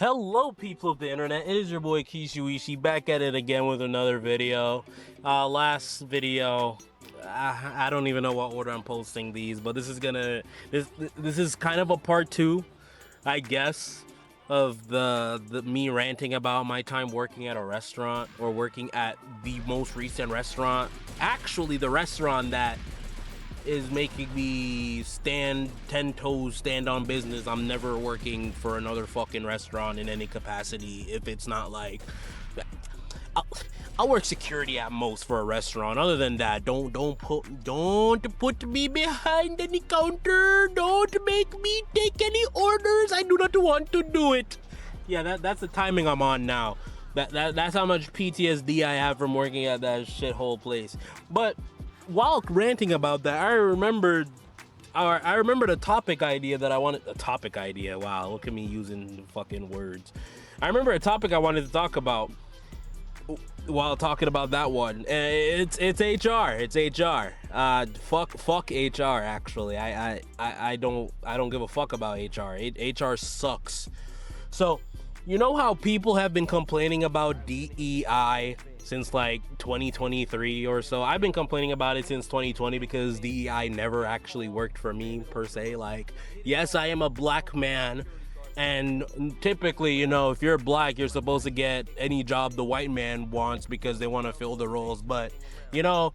Hello people of the internet, it is your boy Kishuishi back at it again with another video. Last video, I don't even know what order I'm posting these, but this is kind of a part 2, I guess, of the me ranting about my time working at a restaurant, or working at the most recent restaurant, actually the restaurant that is making me stand 10 toes, stand on business. I'm never working for another fucking restaurant in any capacity if it's not like I'll work security at most for a restaurant. Other than that, don't put me behind any counter. Don't make me take any orders. I do not want to do it. Yeah, that's the timing I'm on now. That's how much PTSD I have from working at that shithole place. But while ranting about that, I remembered a topic idea that I wanted. A topic idea. Wow, look at me using fucking words. I remember a topic I wanted to talk about while talking about that one. It's HR. It's HR. Fuck HR. Actually, I don't give a fuck about HR. HR sucks. So, you know how people have been complaining about DEI since like 2023 or so? I've been complaining about it since 2020 because DEI never actually worked for me per se. Like, yes, I am a black man, and typically, you know, if you're black, you're supposed to get any job the white man wants because they want to fill the roles. But, you know,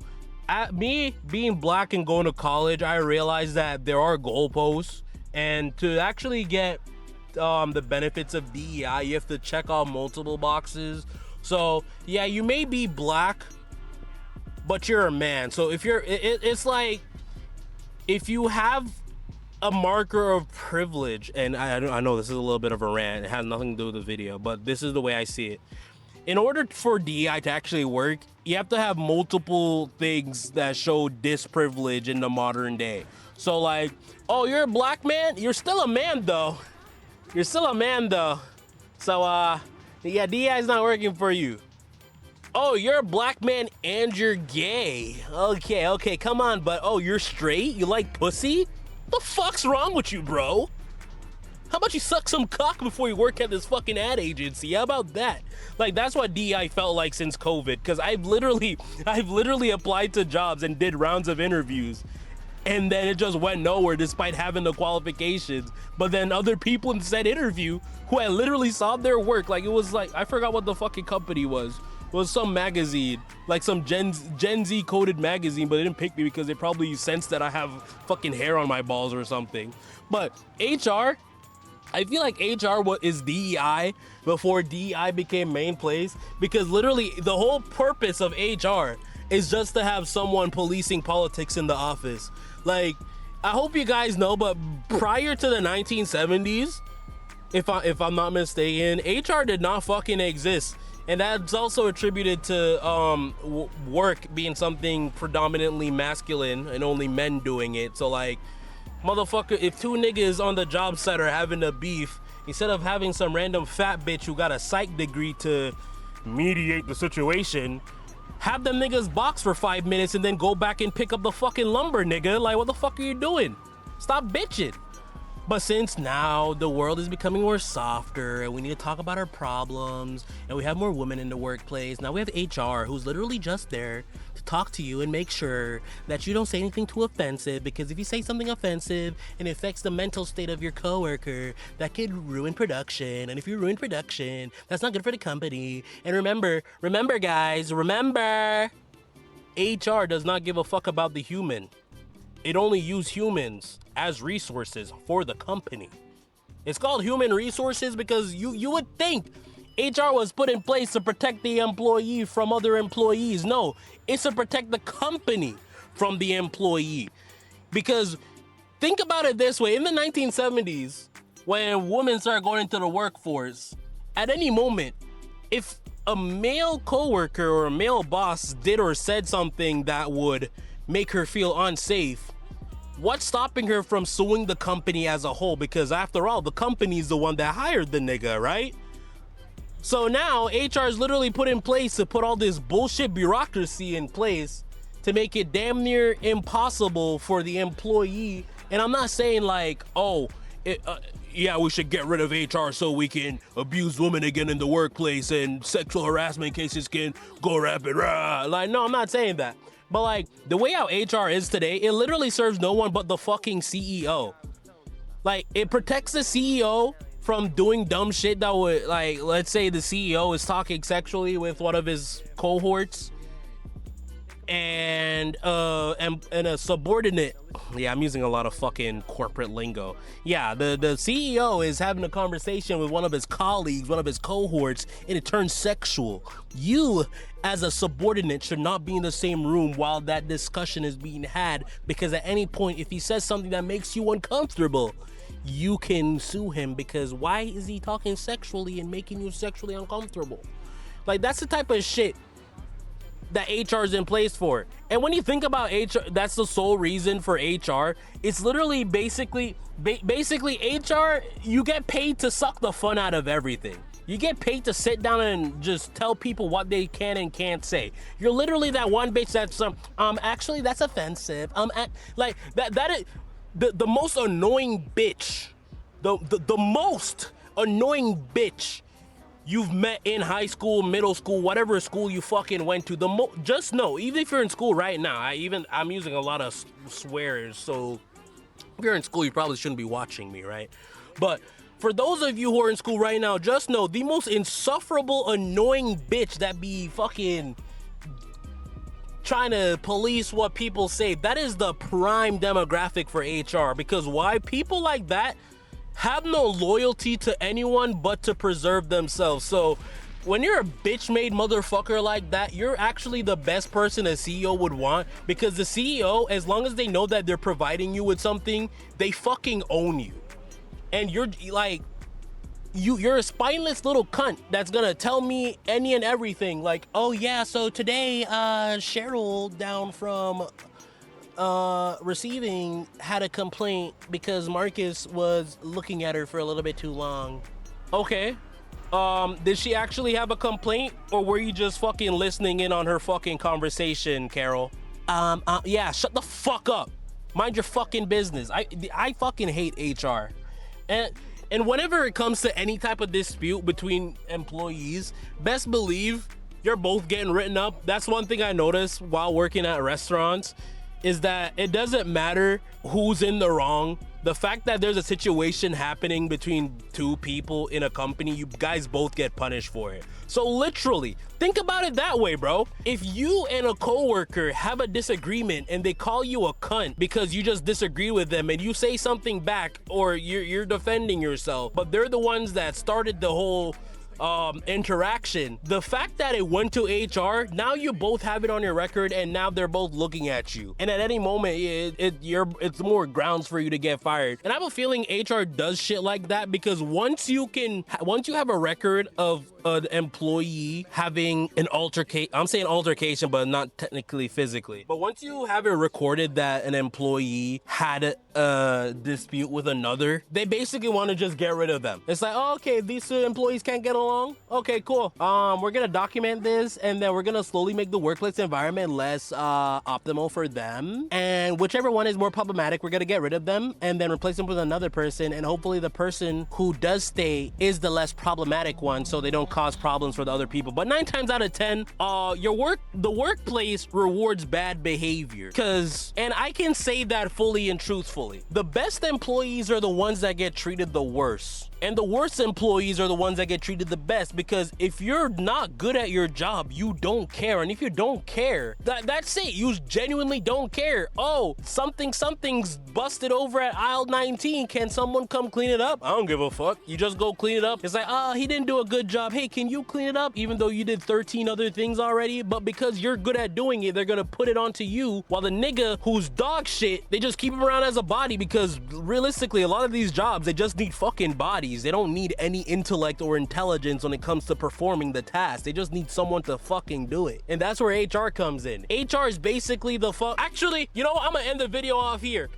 me being black and going to college, I realized that there are goalposts, and to actually get the benefits of DEI, you have to check off multiple boxes. So yeah, you may be black, but you're a man. So if you're, it's like if you have a marker of privilege, and I know this is a little bit of a rant, it has nothing to do with the video, but this is the way I see it. In order for DEI to actually work, you have to have multiple things that show disprivilege in the modern day. So like, oh, you're a black man? You're still a man though. You're still a man though. So yeah, DEI is not working for you. Oh, you're a black man and you're gay. Okay, come on, but oh, you're straight? You like pussy? The fuck's wrong with you, bro? How about you suck some cock before you work at this fucking ad agency? How about that? Like, that's what DEI felt like since COVID, because I've literally applied to jobs and did rounds of interviews, and then it just went nowhere despite having the qualifications. But then other people in said interview who I literally saw their work, like, it was like, I forgot what the fucking company was. It was some magazine, like some Gen Z coded magazine, but they didn't pick me because they probably sensed that I have fucking hair on my balls or something. But HR, I feel like HR is DEI before DEI became main place, because literally the whole purpose of HR is just to have someone policing politics in the office. Like, I hope you guys know, but prior to the 1970s, if I'm not mistaken, HR did not fucking exist. And that's also attributed to work being something predominantly masculine and only men doing it. So like, motherfucker, if two niggas on the job site are having a beef, instead of having some random fat bitch who got a psych degree to mediate the situation, have them niggas box for 5 minutes and then go back and pick up the fucking lumber, nigga. Like, what the fuck are you doing? Stop bitching. But since now the world is becoming more softer and we need to talk about our problems, and we have more women in the workplace, now we have HR who's literally just there to talk to you and make sure that you don't say anything too offensive, because if you say something offensive and it affects the mental state of your coworker, that could ruin production. And if you ruin production, that's not good for the company. And remember guys, remember, HR does not give a fuck about the human. It only uses humans as resources for the company. It's called human resources because you would think HR was put in place to protect the employee from other employees. No, it's to protect the company from the employee. Because think about it this way, in the 1970s, when women started going into the workforce, at any moment, if a male coworker or a male boss did or said something that would make her feel unsafe, what's stopping her from suing the company as a whole? Because after all, the company's the one that hired the nigga, right? So now HR is literally put in place to put all this bullshit bureaucracy in place to make it damn near impossible for the employee. And I'm not saying like, oh, yeah, we should get rid of HR so we can abuse women again in the workplace and sexual harassment cases can go rapid. Rah. Like, no, I'm not saying that. But like, the way how HR is today, it literally serves no one but the fucking CEO. Like, it protects the CEO from doing dumb shit that would, like, let's say the CEO is talking sexually with one of his cohorts and a subordinate. Yeah, I'm using a lot of fucking corporate lingo. Yeah, the CEO is having a conversation with one of his colleagues, one of his cohorts, and it turns sexual. You, as a subordinate, should not be in the same room while that discussion is being had, because at any point, if he says something that makes you uncomfortable, you can sue him, because why is he talking sexually and making you sexually uncomfortable? Like, that's the type of shit that HR is in place for. And when you think about HR, that's the sole reason for HR. It's literally basically HR, you get paid to suck the fun out of everything. You get paid to sit down and just tell people what they can and can't say. You're literally that one bitch that's actually that's offensive. Like that is the most annoying bitch. The most annoying bitch you've met in high school, middle school, whatever school you fucking went to. Just know, even if you're in school right now, I'm using a lot of swears, so if you're in school, you probably shouldn't be watching me, right? But for those of you who are in school right now, just know the most insufferable, annoying bitch that be fucking trying to police what people say, that is the prime demographic for HR. Because why? People like that have no loyalty to anyone but to preserve themselves. So when you're a bitch-made motherfucker like that, you're actually the best person a CEO would want, because the CEO, as long as they know that they're providing you with something, they fucking own you. And you're like, you're a spineless little cunt that's gonna tell me any and everything. Like, oh yeah, so today Cheryl down from receiving had a complaint because Marcus was looking at her for a little bit too long. Okay. Did she actually have a complaint, or were you just fucking listening in on her fucking conversation, Carol? Yeah, shut the fuck up. Mind your fucking business. I fucking hate HR. And whenever it comes to any type of dispute between employees, best believe you're both getting written up. That's one thing I noticed while working at restaurants, is that it doesn't matter who's in the wrong. The fact that there's a situation happening between two people in a company, you guys both get punished for it. So literally, think about it that way, bro. If you and a coworker have a disagreement and they call you a cunt because you just disagree with them, and you say something back, or you're defending yourself, but they're the ones that started the whole interaction, the fact that it went to HR, now you both have it on your record, and now they're both looking at you, and at any moment it's more grounds for you to get fired. And I have a feeling HR does shit like that, because once you have a record of an employee having an altercation, I'm saying altercation but not technically physically, but once you have it recorded that an employee had a dispute with another, they basically want to just get rid of them. It's like, oh, okay, these two employees can't get along. Okay, cool. We're gonna document this, and then we're gonna slowly make the workplace environment less optimal for them. And whichever one is more problematic, we're gonna get rid of them and then replace them with another person. And hopefully the person who does stay is the less problematic one, so they don't cause problems for the other people. But 9 times out of 10, the workplace rewards bad behavior. And I can say that fully and truthfully, the best employees are the ones that get treated the worst. And the worst employees are the ones that get treated the best, because if you're not good at your job, you don't care. And if you don't care, that's it. You genuinely don't care. Oh, something's busted over at aisle 19. Can someone come clean it up? I don't give a fuck. You just go clean it up. It's like, he didn't do a good job. Hey, can you clean it up? Even though you did 13 other things already, but because you're good at doing it, they're gonna put it onto you, while the nigga who's dog shit, they just keep him around as a body, because realistically, a lot of these jobs, they just need fucking bodies. They don't need any intellect or intelligence when it comes to performing the task. They just need someone to fucking do it. And that's where HR comes in. HR is basically the Actually, you know what? I'm gonna end the video off here.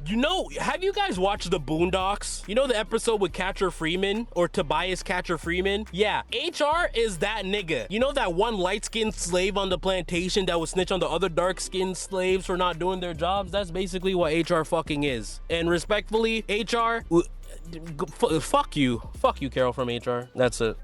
Have you guys watched the Boondocks? You know the episode with Catcher Freeman, or Tobias Catcher Freeman? Yeah, HR is that nigga. You know that one light-skinned slave on the plantation that would snitch on the other dark-skinned slaves for not doing their jobs? That's basically what HR fucking is. And respectfully, HR, fuck you, Carol from HR. That's it.